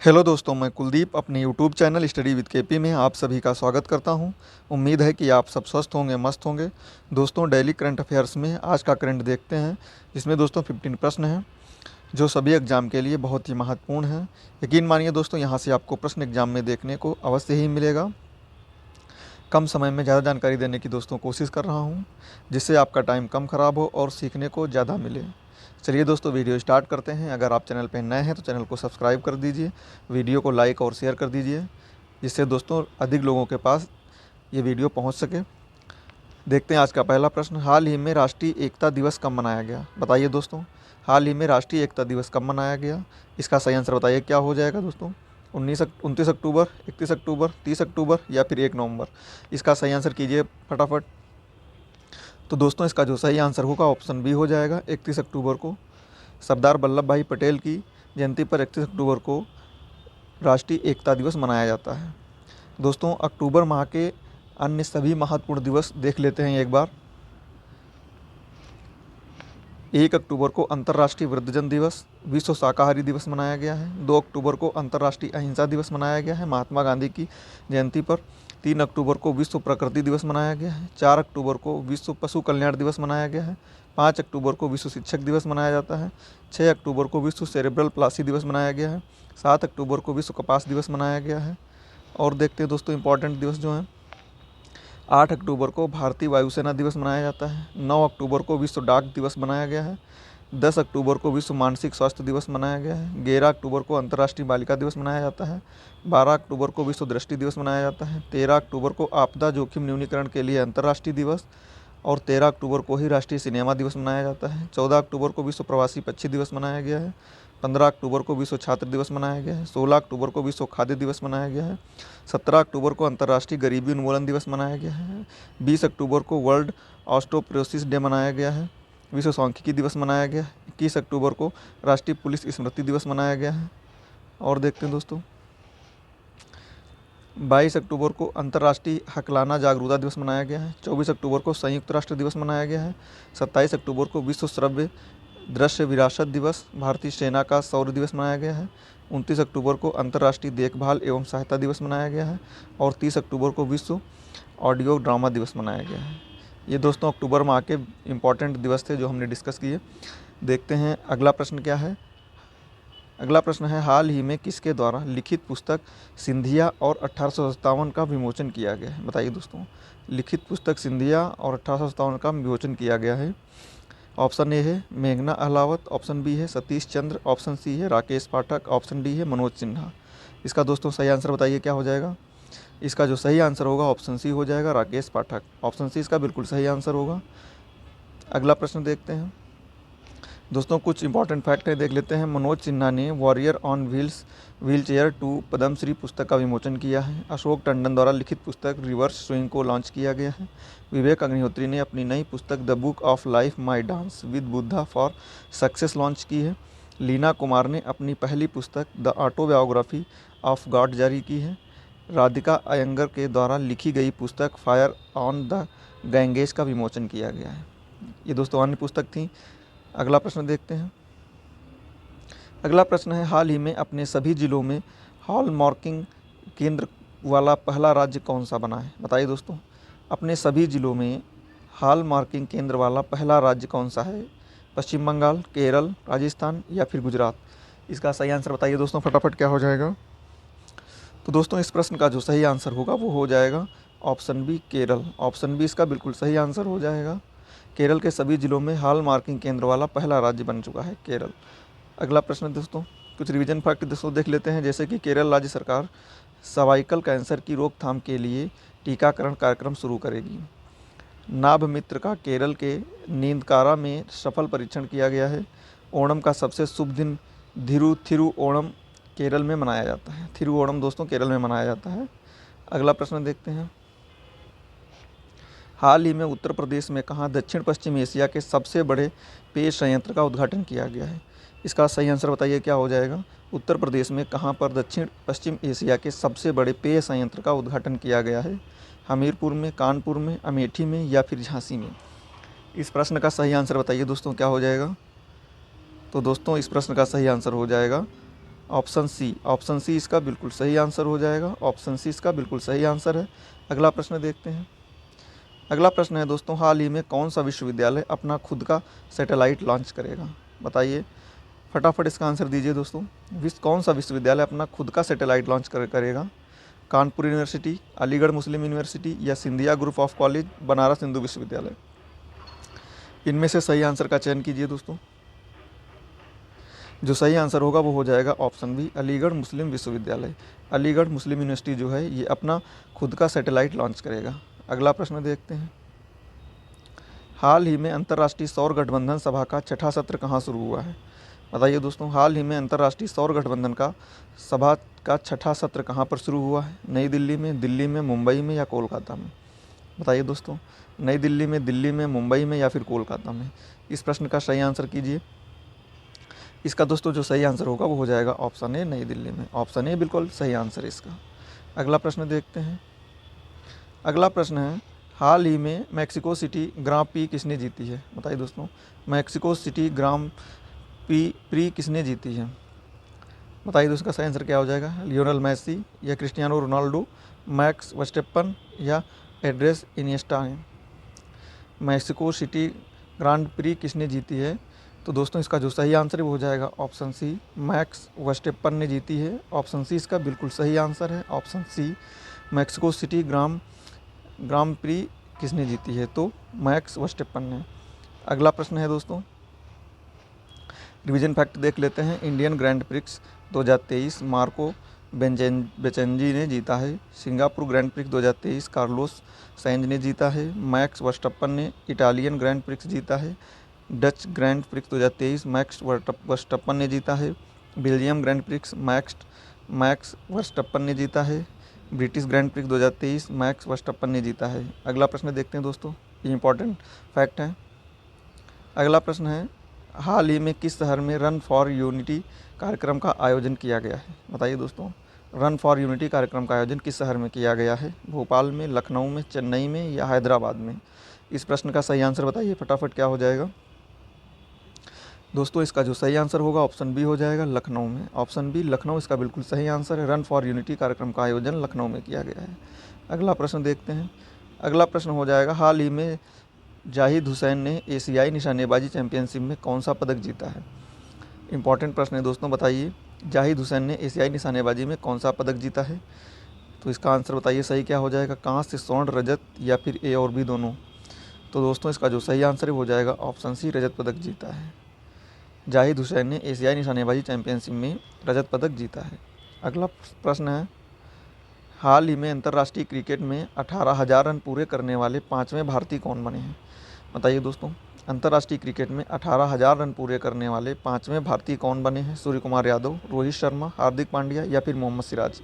Hello दोस्तों, मैं कुलदीप अपने YouTube channel study with KP में आप सभी का स्वागत करता हूं। उम्मीद है कि आप सब स्वस्थ होंगे, मस्त होंगे। दोस्तों, डेली करंट अफेयर्स में आज का करंट देखते हैं। इसमें दोस्तों 15 प्रश्न हैं जो सभी एग्ज़ाम के लिए बहुत ही महत्वपूर्ण हैं। यकीन मानिए दोस्तों, यहाँ से आपको प्रश्न एग्ज़ाम में देखने को अवश्य ही मिलेगा। कम समय में ज़्यादा जानकारी देने की दोस्तों कोशिश कर रहा हूँ, जिससे आपका टाइम कम ख़राब हो और सीखने को ज़्यादा मिले। चलिए दोस्तों, वीडियो स्टार्ट करते हैं। अगर आप चैनल पर नए हैं तो चैनल को सब्सक्राइब कर दीजिए, वीडियो को लाइक और शेयर कर दीजिए, जिससे दोस्तों अधिक लोगों के पास ये वीडियो पहुंच सके। देखते हैं आज का पहला प्रश्न। हाल ही में राष्ट्रीय एकता दिवस कब मनाया गया? बताइए दोस्तों, हाल ही में राष्ट्रीय एकता दिवस कब मनाया गया? इसका सही आंसर बताइए क्या हो जाएगा दोस्तों। 29 अक्टूबर, 31 अक्टूबर, 30 अक्टूबर या फिर 1 नवंबर? इसका सही आंसर कीजिए फटाफट। तो दोस्तों, इसका जो सही आंसर होगा ऑप्शन बी हो जाएगा, 31 अक्टूबर को। सरदार वल्लभ भाई पटेल की जयंती पर 31 अक्टूबर को राष्ट्रीय एकता दिवस मनाया जाता है। दोस्तों, अक्टूबर माह के अन्य सभी महत्वपूर्ण दिवस देख लेते हैं एक बार। 1 अक्टूबर को अंतर्राष्ट्रीय वृद्धजन दिवस, विश्व शाकाहारी दिवस मनाया गया है। 2 अक्टूबर को अंतर्राष्ट्रीय अहिंसा दिवस मनाया गया है महात्मा गांधी की जयंती पर। 3 अक्टूबर को विश्व प्रकृति दिवस मनाया गया है। 4 अक्टूबर को विश्व पशु कल्याण दिवस मनाया गया है। 5 अक्टूबर को विश्व शिक्षक दिवस मनाया जाता है। 6 अक्टूबर को विश्व सेरेब्रल प्लासी दिवस मनाया गया है। 7 अक्टूबर को विश्व कपास दिवस मनाया गया है। और देखते हैं दोस्तों इंपॉर्टेंट दिवस जो हैं। 8 अक्टूबर को भारतीय वायुसेना दिवस मनाया जाता है। 9 अक्टूबर को विश्व डाक दिवस मनाया गया है। 10 अक्टूबर को विश्व मानसिक स्वास्थ्य दिवस मनाया गया है। 11 अक्टूबर को अंतर्राष्ट्रीय बालिका दिवस मनाया जाता है। 12 अक्टूबर को विश्व दृष्टि दिवस मनाया जाता है। 13 अक्टूबर को आपदा जोखिम न्यूनीकरण के लिए अंतर्राष्ट्रीय दिवस और 13 अक्टूबर को ही राष्ट्रीय सिनेमा दिवस मनाया जाता है। 14 अक्टूबर को विश्व प्रवासी पक्षी दिवस मनाया गया है। 15 अक्टूबर को विश्व छात्र दिवस मनाया गया है। 16 अक्टूबर को विश्व खाद्य दिवस मनाया गया है। 17 अक्टूबर को अंतर्राष्ट्रीय गरीबी उन्मूलन दिवस मनाया गया है। 20 अक्टूबर को वर्ल्ड ऑस्टियोपोरोसिस डे मनाया गया है। विश्व सांख्यिकी दिवस मनाया गया है। 21 अक्टूबर को राष्ट्रीय पुलिस स्मृति दिवस मनाया गया है। और देखते हैं दोस्तों, 22 अक्टूबर को अंतर्राष्ट्रीय हकलाना जागरूकता दिवस मनाया गया है। 24 अक्टूबर को संयुक्त राष्ट्र दिवस मनाया गया है। 27 अक्टूबर को विश्व श्रव्य दृश्य विरासत दिवस, भारतीय सेना का शौर्य दिवस मनाया गया है। 29 अक्टूबर को अंतर्राष्ट्रीय देखभाल एवं सहायता दिवस मनाया गया है। और 30 अक्टूबर को विश्व ऑडियो ड्रामा दिवस मनाया गया है। ये दोस्तों अक्टूबर माह के इम्पॉर्टेंट दिवस थे जो हमने डिस्कस किए। देखते हैं अगला प्रश्न क्या है। अगला प्रश्न है, हाल ही में किसके द्वारा लिखित पुस्तक सिंधिया और 1857 का विमोचन किया गया है? बताइए दोस्तों, लिखित पुस्तक सिंधिया और 1857 का विमोचन किया गया है। ऑप्शन ए है मेघना अहलावत, ऑप्शन बी है सतीश चंद्र, ऑप्शन सी है राकेश पाठक, ऑप्शन डी है मनोज सिन्हा। इसका दोस्तों सही आंसर बताइए क्या हो जाएगा। इसका जो सही आंसर होगा ऑप्शन सी हो जाएगा, राकेश पाठक। ऑप्शन सी इसका बिल्कुल सही आंसर होगा। अगला प्रश्न देखते हैं दोस्तों, कुछ इंपॉर्टेंट फैक्ट है देख लेते हैं। मनोज सिन्हा ने warrior on wheelchair 2 Padma Shri पुस्तक का विमोचन किया है। अशोक टंडन द्वारा लिखित पुस्तक रिवर्स स्विंग को लॉन्च किया गया है। विवेक अग्निहोत्री ने अपनी नई पुस्तक the book of life my dance with Buddha for success launch की है। लीना कुमार ने अपनी पहली पुस्तक द ऑटोबायोग्राफी ऑफ गॉड जारी की है। राधिका अयंगर के द्वारा लिखी गई पुस्तक फायर ऑन द गैंगेज का विमोचन किया गया है। ये दोस्तों अन्य पुस्तक थी। अगला प्रश्न देखते हैं। अगला प्रश्न है, हाल ही में अपने सभी जिलों में हॉल मार्किंग केंद्र वाला पहला राज्य कौन सा बना है? बताइए दोस्तों, अपने सभी जिलों में हॉल मार्किंग केंद्र वाला पहला राज्य कौन सा है? पश्चिम बंगाल, केरल, राजस्थान या फिर गुजरात? इसका सही आंसर बताइए दोस्तों फटाफट क्या हो जाएगा। तो दोस्तों इस प्रश्न का जो सही आंसर होगा वो हो जाएगा option B Kerala. Option B इसका बिल्कुल सही आंसर हो जाएगा। केरल के सभी जिलों में हॉल मार्किंग केंद्र वाला पहला राज्य बन चुका है केरल। अगला प्रश्न दोस्तों, कुछ रिवीजन फैक्ट दोस्तों देख लेते हैं। जैसे कि केरल राज्य सरकार सर्वाइकल कैंसर की रोकथाम के लिए टीकाकरण कार्यक्रम शुरू करेगी। नाभ मित्र का केरल के नींदकारा में सफल परीक्षण किया गया है। ओणम का सबसे शुभ दिन थिरु ओणम केरल में मनाया जाता है। थिरु ओणम दोस्तों केरल में मनाया जाता है। अगला प्रश्न देखते हैं, हाल ही में उत्तर प्रदेश में कहाँ दक्षिण पश्चिम एशिया के सबसे बड़े पेय संयंत्र का उद्घाटन किया गया है? इसका सही आंसर बताइए क्या हो जाएगा। उत्तर प्रदेश में कहाँ पर दक्षिण पश्चिम एशिया के सबसे बड़े पेय संयंत्र का उद्घाटन किया गया है? हमीरपुर में, कानपुर में, अमेठी में या फिर झांसी में? इस प्रश्न का सही आंसर बताइए दोस्तों क्या हो जाएगा। तो दोस्तों इस प्रश्न का सही आंसर हो जाएगा ऑप्शन सी इसका बिल्कुल सही आंसर हो जाएगा। ऑप्शन सी इसका बिल्कुल सही आंसर है। अगला प्रश्न देखते हैं। अगला प्रश्न है दोस्तों, हाल ही में कौन सा विश्वविद्यालय अपना खुद का सैटेलाइट लॉन्च करेगा? बताइए, फटाफट इसका आंसर दीजिए दोस्तों। कौन सा विश्वविद्यालय अपना खुद का सैटेलाइट लॉन्च करेगा? कानपुर यूनिवर्सिटी, अलीगढ़ मुस्लिम यूनिवर्सिटी या Scindia group of college, Banaras Hindu विश्वविद्यालय? इनमें से सही आंसर का चयन कीजिए दोस्तों। जो सही आंसर होगा वो हो जाएगा ऑप्शन बी, अलीगढ़ मुस्लिम विश्वविद्यालय। अलीगढ़ मुस्लिम यूनिवर्सिटी जो है ये अपना खुद का सैटेलाइट लॉन्च करेगा। अगला प्रश्न देखते हैं। हाल ही में अंतर्राष्ट्रीय सौर गठबंधन सभा का छठा सत्र कहाँ शुरू हुआ है? बताइए दोस्तों, हाल ही में अंतर्राष्ट्रीय सौर गठबंधन का सभा का छठा सत्र कहाँ पर शुरू हुआ है? नई दिल्ली में, मुंबई में या कोलकाता में? बताइए दोस्तों, नई दिल्ली में, मुंबई में या फिर कोलकाता में? इस प्रश्न का सही आंसर कीजिए। इसका दोस्तों जो सही आंसर होगा वो हो जाएगा ऑप्शन ए, नई दिल्ली में। ऑप्शन ए बिल्कुल सही आंसर है इसका। अगला प्रश्न देखते हैं। अगला प्रश्न है, हाल ही में मैक्सिको सिटी ग्रां प्री किसने जीती है? बताइए दोस्तों, मैक्सिको सिटी ग्रां प्री किसने जीती है? बताइए दोस्तों, इसका सही आंसर क्या हो जाएगा? लियोनेल मेसी या क्रिस्टियानो रोनाल्डो, मैक्स वर्स्टेपन या एंड्रेस इनिएस्टा है? मैक्सिको सिटी ग्रांड प्री किसने जीती है? तो दोस्तों इसका जो सही आंसर है वो हो जाएगा ऑप्शन सी, मैक्स वर्स्टेपन ने जीती है। ऑप्शन सी इसका बिल्कुल सही आंसर है। ऑप्शन सी, मैक्सिको सिटी ग्रां प्री किसने जीती है? तो मैक्स वर्स्टेपन ने। अगला प्रश्न है दोस्तों, रिवीजन फैक्ट देख लेते हैं। इंडियन ग्रैंड प्रिक्स 2023 मार्को बेचेंजी ने जीता है। Singapore grand prix 2023 Carlos Sainj ने जीता है। मैक्स वर्स्टप्पन ने इटालियन ग्रैंड प्रिक्स जीता है। डच ग्रैंड प्रिक्स 2023 मैक्स वर्स्टप्पन ने जीता है। बेल्जियम ग्रैंड प्रिक्स मैक्स वर्स्टप्पन ने जीता है। ब्रिटिश ग्रैंड प्रिक्स 2023 मैक्स वर्स्टप्पन ने जीता है। अगला प्रश्न देखते हैं दोस्तों, ये इंपॉर्टेंट फैक्ट है। अगला प्रश्न है, हाल ही में किस शहर में रन फॉर यूनिटी कार्यक्रम का आयोजन किया गया है? बताइए दोस्तों, रन फॉर यूनिटी कार्यक्रम का आयोजन किस शहर में किया गया है? भोपाल में, लखनऊ में, चेन्नई में या हैदराबाद में? इस प्रश्न का सही आंसर बताइए फटाफट, क्या हो जाएगा दोस्तों? इसका जो सही आंसर होगा ऑप्शन बी हो जाएगा, लखनऊ में। ऑप्शन बी लखनऊ इसका बिल्कुल सही आंसर है। रन फॉर यूनिटी कार्यक्रम का आयोजन लखनऊ में किया गया है। अगला प्रश्न देखते हैं। अगला प्रश्न हो जाएगा, हाल ही में जाहिद हुसैन ने एशियाई निशानेबाजी चैंपियनशिप में कौन सा पदक जीता है? इंपॉर्टेंट प्रश्न है दोस्तों, बताइए जाहिद हुसैन ने एशियाई निशानेबाजी में कौन सा पदक जीता है? तो इसका आंसर बताइए सही क्या हो जाएगा, कांस्य, स्वर्ण, रजत या फिर ए और बी दोनों? तो दोस्तों इसका जो सही आंसर है वो हो जाएगा ऑप्शन सी, रजत पदक जीता है। जाहिद हुसैन ने एशियाई निशानेबाजी चैंपियनशिप में रजत पदक जीता है। अगला प्रश्न है, हाल ही में अंतर्राष्ट्रीय क्रिकेट में 18,000 रन पूरे करने वाले 5वें भारतीय कौन बने हैं? बताइए दोस्तों, अंतर्राष्ट्रीय क्रिकेट में 18,000 रन पूरे करने वाले 5वें भारतीय कौन बने हैं? सूर्य कुमार यादव, रोहित शर्मा, हार्दिक पांड्या या फिर मोहम्मद सिराज?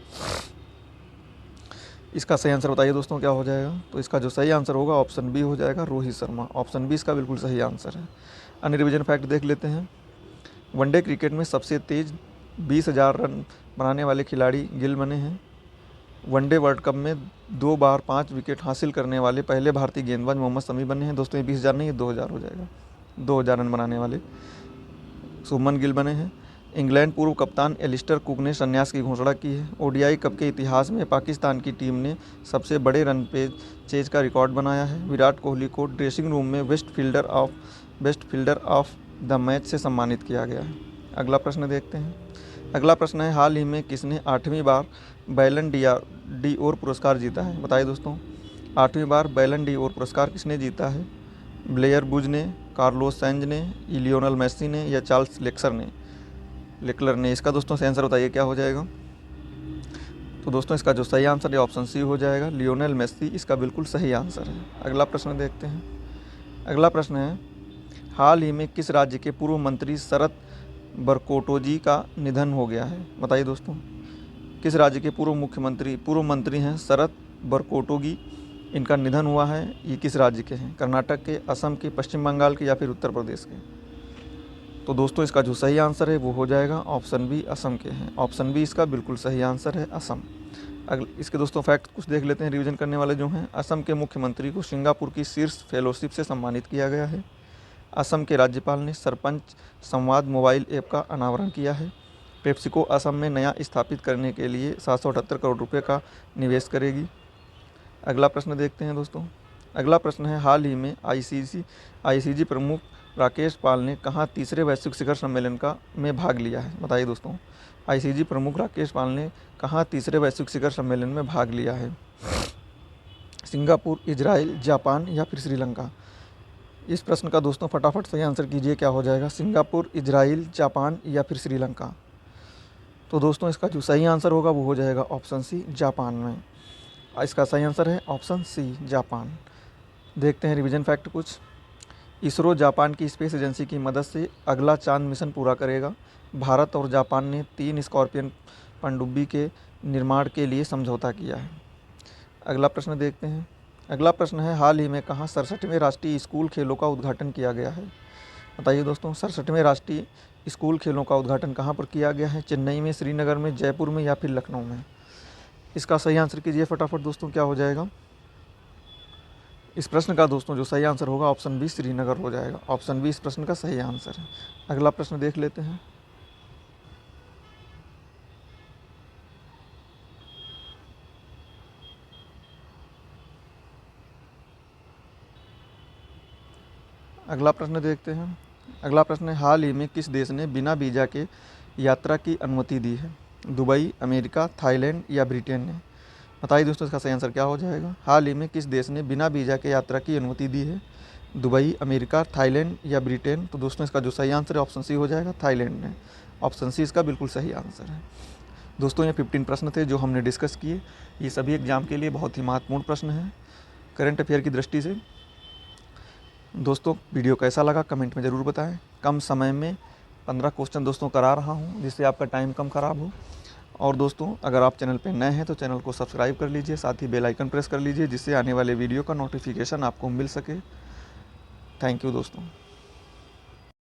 इसका सही आंसर बताइए दोस्तों, क्या हो जाएगा? तो इसका जो सही आंसर होगा ऑप्शन बी हो जाएगा, रोहित शर्मा। ऑप्शन बी इसका बिल्कुल सही आंसर है। अन्य रिवीजन फैक्ट देख लेते हैं। वनडे क्रिकेट में सबसे तेज 20,000 रन बनाने वाले खिलाड़ी गिल बने हैं। वनडे वर्ल्ड कप में 2 बार 5 विकेट हासिल करने वाले पहले भारतीय गेंदबाज मोहम्मद शमी बने हैं। दोस्तों ये 20,000 नहीं, ये 2,000 हो जाएगा। 2,000 रन बनाने वाले शुभमन गिल बने हैं। इंग्लैंड पूर्व कप्तान एलिस्टर कुक ने संन्यास की घोषणा की है। ओडीआई कप के इतिहास में पाकिस्तान की टीम ने सबसे बड़े रन चेज का रिकॉर्ड बनाया है। विराट कोहली को ड्रेसिंग रूम में best fielder of the match से सम्मानित किया गया है। अगला प्रश्न देखते हैं। अगला प्रश्न है, हाल ही में किसने 8वीं बार बैलन डी ओर पुरस्कार जीता है? बताइए दोस्तों, 8वीं बार बैलन डी ओर पुरस्कार किसने जीता है? ब्लेयर बुज ने, कार्लोस सैंज ने, लियोनेल मेसी ने या चार्ल्स लेक्लर ने? इसका दोस्तों सही आंसर बताइए, क्या हो जाएगा? तो दोस्तों इसका जो सही आंसर है ऑप्शन सी हो जाएगा, लियोनेल मेसी इसका बिल्कुल सही आंसर है। अगला प्रश्न देखते हैं। अगला प्रश्न है, हाल ही में किस राज्य के पूर्व मंत्री शरद बरकोटोजी का निधन हो गया है? बताइए दोस्तों, किस राज्य के पूर्व मंत्री हैं शरद बरकोटोगी, इनका निधन हुआ है, ये किस राज्य के हैं? कर्नाटक के, असम के, पश्चिम बंगाल के या फिर उत्तर प्रदेश के? तो दोस्तों इसका जो सही आंसर है वो हो जाएगा ऑप्शन बी, असम के हैं। ऑप्शन बी इसका बिल्कुल सही आंसर है, असम। इसके दोस्तों फैक्ट कुछ देख लेते हैं, रिवीजन करने वाले जो हैं। असम के मुख्यमंत्री को सिंगापुर की शीर्ष फेलोशिप से सम्मानित किया गया है। असम के राज्यपाल ने सरपंच संवाद मोबाइल ऐप का अनावरण किया है। पेप्सिको असम में नया स्थापित करने के लिए 778 करोड़ रुपये का निवेश करेगी। अगला प्रश्न देखते हैं दोस्तों। अगला प्रश्न है, हाल ही में आईसीजी प्रमुख राकेश पाल ने कहाँ तीसरे वैश्विक शिखर सम्मेलन में भाग लिया है? बताइए दोस्तों, आईसीजी प्रमुख राकेश पाल ने कहाँ तीसरे वैश्विक शिखर सम्मेलन में भाग लिया है? सिंगापुर, इजराइल, जापान या फिर श्रीलंका? इस प्रश्न का दोस्तों फटाफट सही आंसर कीजिए, क्या हो जाएगा? सिंगापुर, इजराइल, जापान या फिर श्रीलंका? तो दोस्तों इसका जो सही आंसर होगा वो हो जाएगा ऑप्शन सी, जापान में। इसका सही आंसर है ऑप्शन सी, जापान। देखते हैं रिवीजन फैक्ट कुछ। इसरो जापान की स्पेस एजेंसी की मदद से अगला चांद मिशन पूरा करेगा। भारत और जापान ने 3 स्कॉर्पियन पनडुब्बी के निर्माण के लिए समझौता किया है। अगला प्रश्न देखते हैं। अगला प्रश्न है, हाल ही में कहाँ 67वें राष्ट्रीय स्कूल खेलों का उद्घाटन किया गया है? बताइए दोस्तों, 67वें राष्ट्रीय स्कूल खेलों का उद्घाटन कहाँ पर किया गया है? चेन्नई में, श्रीनगर में, जयपुर में या फिर लखनऊ में? इसका सही आंसर कीजिए फटाफट दोस्तों, क्या हो जाएगा? इस प्रश्न का दोस्तों जो सही आंसर होगा ऑप्शन बी, श्रीनगर हो जाएगा। ऑप्शन बी इस प्रश्न का सही आंसर है। अगला प्रश्न देख लेते हैं। अगला प्रश्न देखते हैं। अगला प्रश्न है, हाल ही में किस देश ने बिना वीज़ा के यात्रा की अनुमति दी है? दुबई, अमेरिका, थाईलैंड या ब्रिटेन ने? बताइए दोस्तों इसका सही आंसर क्या हो जाएगा? हाल ही में किस देश ने बिना वीज़ा के यात्रा की अनुमति दी है? दुबई, अमेरिका, थाईलैंड या ब्रिटेन? तो दोस्तों इसका जो सही आंसर है ऑप्शन सी हो जाएगा, थाईलैंड ने। ऑप्शन सी इसका बिल्कुल सही आंसर है। दोस्तों ये 15 प्रश्न थे जो हमने डिस्कस किए। ये सभी एग्जाम के लिए बहुत ही महत्वपूर्ण प्रश्न हैं करंट अफेयर की दृष्टि से। दोस्तों वीडियो कैसा लगा कमेंट में ज़रूर बताएं। कम समय में 15 क्वेश्चन दोस्तों करा रहा हूं जिससे आपका टाइम कम ख़राब हो। और दोस्तों अगर आप चैनल पर नए हैं तो चैनल को सब्सक्राइब कर लीजिए, साथ ही बेल आइकन प्रेस कर लीजिए जिससे आने वाले वीडियो का नोटिफिकेशन आपको मिल सके। थैंक यू दोस्तों।